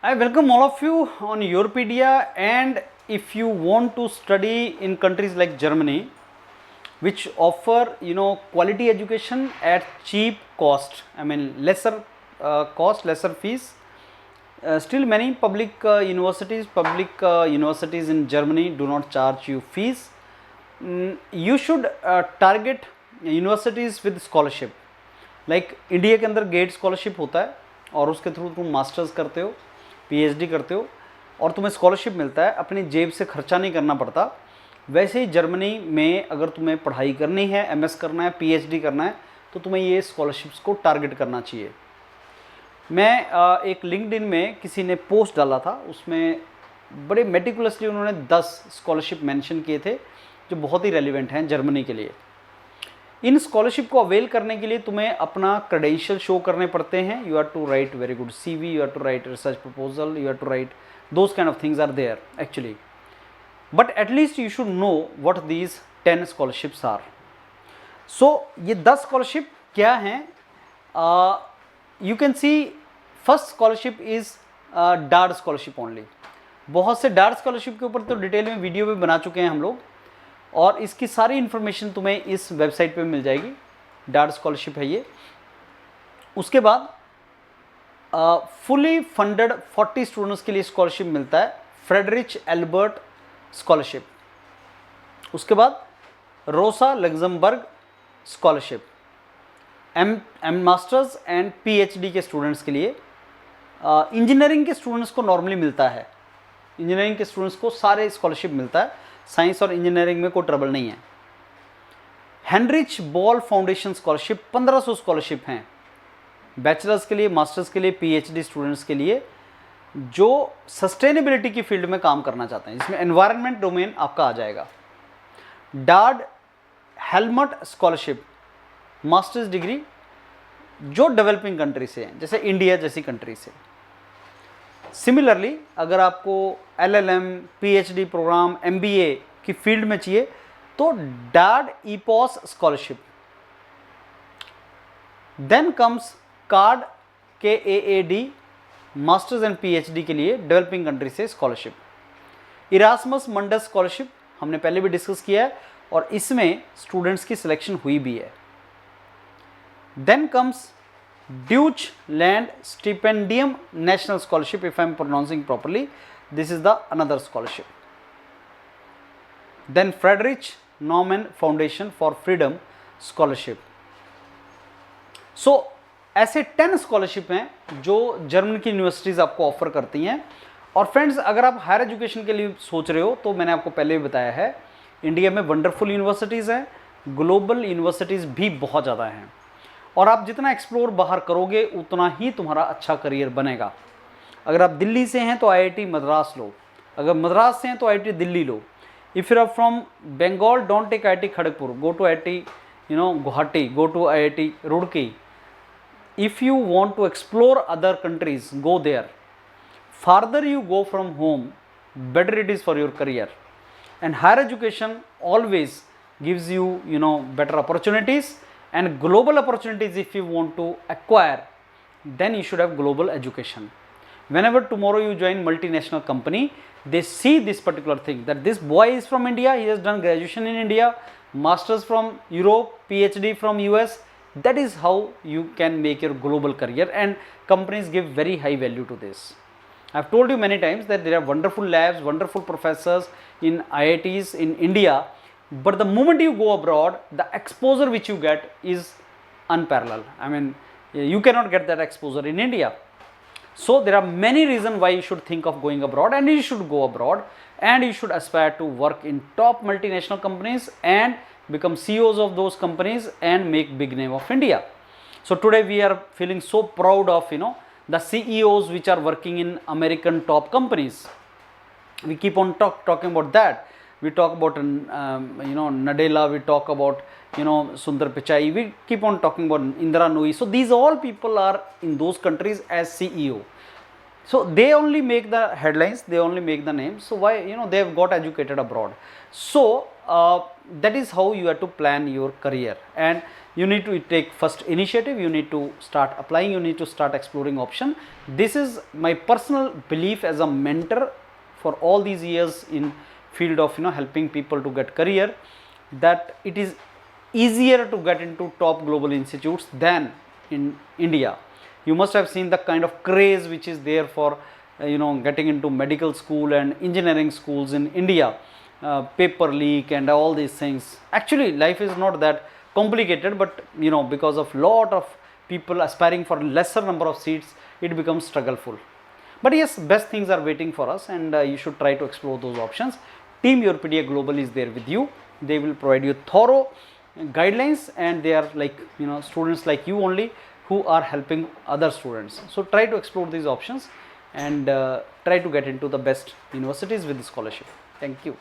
I welcome all of you on Europedia, and if you want to study in countries like Germany, which offer quality education at cheap cost, I mean lesser cost, lesser fees. Still many public universities in Germany do not charge you fees. You should target universities with scholarship. Like India के अंदर gate scholarship होता है और उसके through तुम masters करते हो, PhD करते हो और तुम्हें स्कॉलरशिप मिलता है, अपनी जेब से खर्चा नहीं करना पड़ता. वैसे ही जर्मनी में अगर तुम्हें पढ़ाई करनी है, एमएस करना है, पीएचडी करना है, तो तुम्हें ये स्कॉलरशिप्स को टारगेट करना चाहिए. मैं एक लिंक्डइन में किसी ने पोस्ट डाला था, उसमें बड़े मेटिकुलसली उन्होंने 10 स्कॉलरशिप मेंशन किए थे जो बहुत ही रेलिवेंट हैं जर्मनी के लिए. इन स्कॉलरशिप को अवेल करने के लिए तुम्हें अपना क्रेडेंशियल शो करने पड़ते हैं. You have to write very good CV, you have to write research proposal, you have to write those kind of things are there actually. But at least you should know what these 10 scholarships are. So ये 10 scholarship क्या हैं? You can see first scholarship is डार्ड scholarship only. बहुत से डार्ड scholarship के ऊपर तो detail में वीडियो भी बना चुके हैं हम लोग और इसकी सारी इन्फॉर्मेशन तुम्हें इस वेबसाइट पे मिल जाएगी. डार्ड स्कॉलरशिप है ये. उसके बाद फुली फंडेड 40 स्टूडेंट्स के लिए स्कॉलरशिप मिलता है, फ्रेडरिच एल्बर्ट स्कॉलरशिप. उसके बाद Rosa Luxemburg scholarship M masters and PhD के स्टूडेंट्स के लिए. इंजीनियरिंग के स्टूडेंट्स को नॉर्मली मिलता है, इंजीनियरिंग के स्टूडेंट्स को सारे स्कॉलरशिप मिलता है, साइंस और इंजीनियरिंग में कोई ट्रबल नहीं है. Heinrich ball foundation scholarship 1500 scholarship हैं बैचलर्स के लिए, मास्टर्स के लिए, पीएचडी स्टूडेंट्स के लिए जो सस्टेनेबिलिटी की फील्ड में काम करना चाहते हैं, जिसमें एनवायरनमेंट डोमेन आपका आ जाएगा. डार्ड हेलमट स्कॉलरशिप मास्टर्स डिग्री जो डेवलपिंग कंट्री से हैं, जैसे इंडिया जैसी कंट्री से. सिमिलरली अगर आपको एलएलएम, पीएचडी प्रोग्राम, एमबीए की फील्ड में चाहिए तो डार्ड EPOS scholarship. Then comes KAAD KAAD masters and PhD के लिए डेवलपिंग कंट्री से स्कॉलरशिप. इरास्मस मंडस स्कॉलरशिप हमने पहले भी डिस्कस किया है और इसमें स्टूडेंट्स की सिलेक्शन हुई भी है. Then comes Deutsch Land Stipendium National Scholarship, if I am pronouncing properly. This is the another scholarship. Then Friedrich Naumann Foundation for Freedom Scholarship. So ऐसे 10 स्कॉलरशिप हैं जो जर्मन की यूनिवर्सिटीज़ आपको ऑफर करती हैं. और फ्रेंड्स, अगर आप हायर एजुकेशन के लिए सोच रहे हो तो मैंने आपको पहले भी बताया है, इंडिया में वंडरफुल यूनिवर्सिटीज़ हैं, ग्लोबल यूनिवर्सिटीज़ भी बहुत ज़्यादा हैं और आप जितना एक्सप्लोर बाहर करोगे उतना ही तुम्हारा अच्छा करियर बनेगा. अगर आप दिल्ली से हैं तो आईआईटी मद्रास लो, अगर मद्रास से हैं तो आईआईटी दिल्ली लो. If you are from Bengal, don't take IIT Kharagpur, go to IIT Guwahati, go to IIT Roorkee. If you want to explore other countries, go there. Farther you go from home, better it is for your career. And higher education always gives you better opportunities and global opportunities. If you want to acquire, then you should have global education. Whenever tomorrow you join multinational company, they see this particular thing, that this boy is from India, he has done graduation in India, masters from Europe, PhD from US. That is how you can make your global career, and companies give very high value to this. I have told you many times that there are wonderful labs, wonderful professors in IITs in India, but the moment you go abroad, the exposure which you get is unparalleled. I mean, you cannot get that exposure in India. So there are many reasons why you should think of going abroad, and you should go abroad, and you should aspire to work in top multinational companies and become CEOs of those companies and make big name of India. So today we are feeling so proud of the CEOs which are working in American top companies. We keep on talking about that. We talk about Nadella, we talk about Sundar Pichai, we keep on talking about Indira Nooyi. So these all people are in those countries as CEO. So they only make the headlines, they only make the names. So why they have got educated abroad. So that is how you have to plan your career, and you need to take first initiative, you need to start applying, you need to start exploring option. This is my personal belief as a mentor for all these years in field of helping people to get career, that it is easier to get into top global institutes than in India. You must have seen the kind of craze which is there for getting into medical school and engineering schools in India, paper leak and all these things. Actually life is not that complicated, but because of lot of people aspiring for lesser number of seats, it becomes struggleful. But yes, best things are waiting for us, and you should try to explore those options. Team Europedia Global is there with you. They will provide you thorough guidelines, and they are like students like you only who are helping other students. So try to explore these options and try to get into the best universities with the scholarship. Thank you.